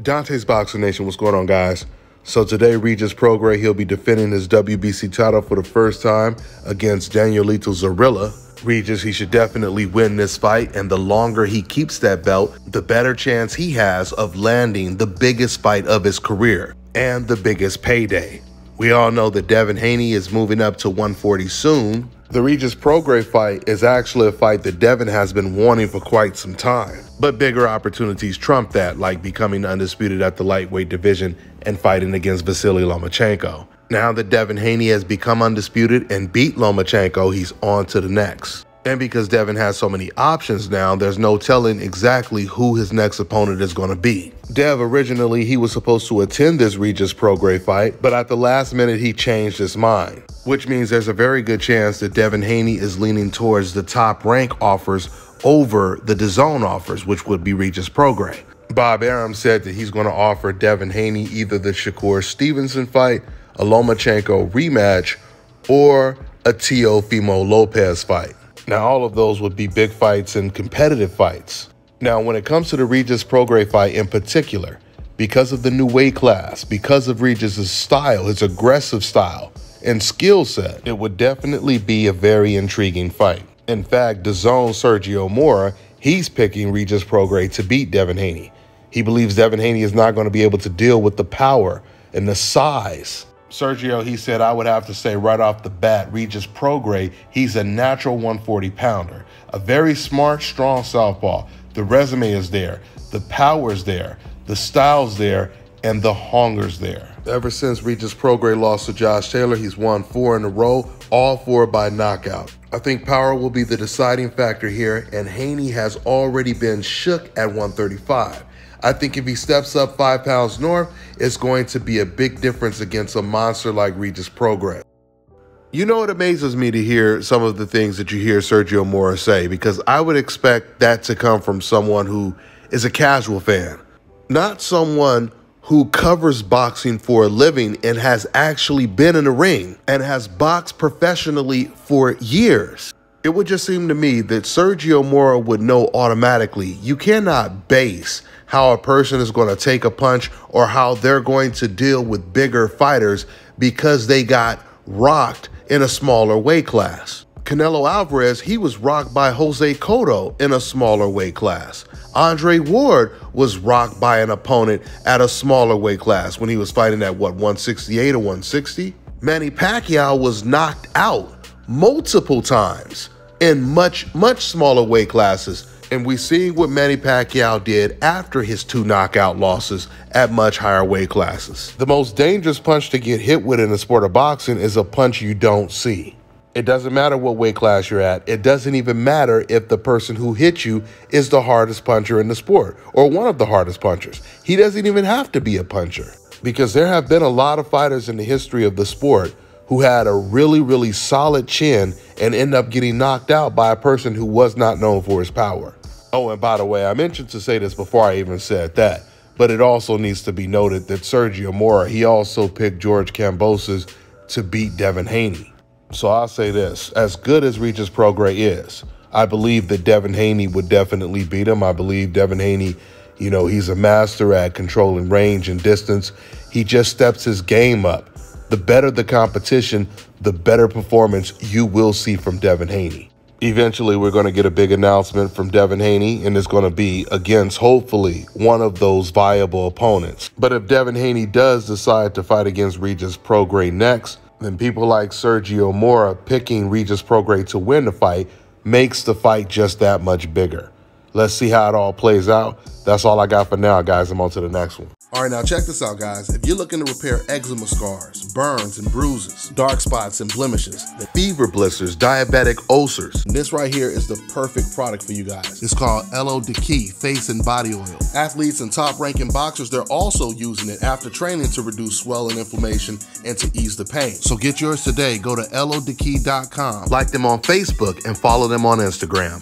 Dante's Boxing Nation, what's going on, guys? So today, Regis Prograis, he'll be defending his WBC title for the first time against Danielito Zorrilla. Regis, he should definitely win this fight, and the longer he keeps that belt, the better chance he has of landing the biggest fight of his career and the biggest payday. We all know that Devin Haney is moving up to 140 soon. The Regis Prograis fight is actually a fight that Devin has been wanting for quite some time. But bigger opportunities trump that, like becoming undisputed at the lightweight division and fighting against Vasily Lomachenko. Now that Devin Haney has become undisputed and beat Lomachenko, he's on to the next. And because Devin has so many options now, there's no telling exactly who his next opponent is going to be. Dev, originally, he was supposed to attend this Regis Prograis fight, but at the last minute, he changed his mind, which means there's a very good chance that Devin Haney is leaning towards the top rank offers over the DAZN offers, which would be Regis Prograis. Bob Arum said that he's going to offer Devin Haney either the Shakur Stevenson fight, a Lomachenko rematch, or a Teofimo Lopez fight. Now, all of those would be big fights and competitive fights. Now, when it comes to the Regis Prograis fight in particular, because of the new weight class, because of Regis's style, his aggressive style and skill set, it would definitely be a very intriguing fight. In fact, DAZN's Sergio Mora, he's picking Regis Prograis to beat Devin Haney. He believes Devin Haney is not going to be able to deal with the power and the size. Sergio, he said, I would have to say right off the bat, Regis Prograis, he's a natural 140-pounder. A very smart, strong southpaw. The resume is there. The power's there. The style's there. And the hunger's there. Ever since Regis Prograis lost to Josh Taylor, he's won 4 in a row, all 4 by knockout. I think power will be the deciding factor here, and Haney has already been shook at 135. I think if he steps up 5 pounds north, it's going to be a big difference against a monster like Regis Prograis. You know, it amazes me to hear some of the things that you hear Sergio Mora say, because I would expect that to come from someone who is a casual fan, not someone who covers boxing for a living and has actually been in the ring and has boxed professionally for years. It would just seem to me that Sergio Mora would know automatically you cannot base how a person is going to take a punch or how they're going to deal with bigger fighters because they got rocked in a smaller weight class. Canelo Alvarez, he was rocked by Jose Cotto in a smaller weight class. Andre Ward was rocked by an opponent at a smaller weight class when he was fighting at, what, 168 or 160? Manny Pacquiao was knocked out multiple times in much smaller weight classes. And we see what Manny Pacquiao did after his 2 knockout losses at much higher weight classes. The most dangerous punch to get hit with in the sport of boxing is a punch you don't see. It doesn't matter what weight class you're at. It doesn't even matter if the person who hit you is the hardest puncher in the sport or one of the hardest punchers. He doesn't even have to be a puncher, because there have been a lot of fighters in the history of the sport who had a really solid chin and end up getting knocked out by a person who was not known for his power. Oh, and by the way, I mentioned to say this before I even said that, but it also needs to be noted that Sergio Mora, he also picked George Kambosos to beat Devin Haney. So I'll say this, as good as Regis Prograis is, I believe that Devin Haney would definitely beat him. I believe Devin Haney, you know, he's a master at controlling range and distance. He just steps his game up. The better the competition, the better performance you will see from Devin Haney. Eventually, we're going to get a big announcement from Devin Haney, and it's going to be against, hopefully, one of those viable opponents. But if Devin Haney does decide to fight against Regis Prograis next, then people like Sergio Mora picking Regis Prograis to win the fight makes the fight just that much bigger. Let's see how it all plays out. That's all I got for now, guys. I'm on to the next one. All right, now check this out, guys. If you're looking to repair eczema scars, burns and bruises, dark spots and blemishes, the fever blisters, diabetic ulcers, this right here is the perfect product for you guys. It's called LO Deki Face and Body Oil. Athletes and top-ranking boxers, they're also using it after training to reduce swelling, inflammation, and to ease the pain. So get yours today. Go to lodeki.com, like them on Facebook, and follow them on Instagram.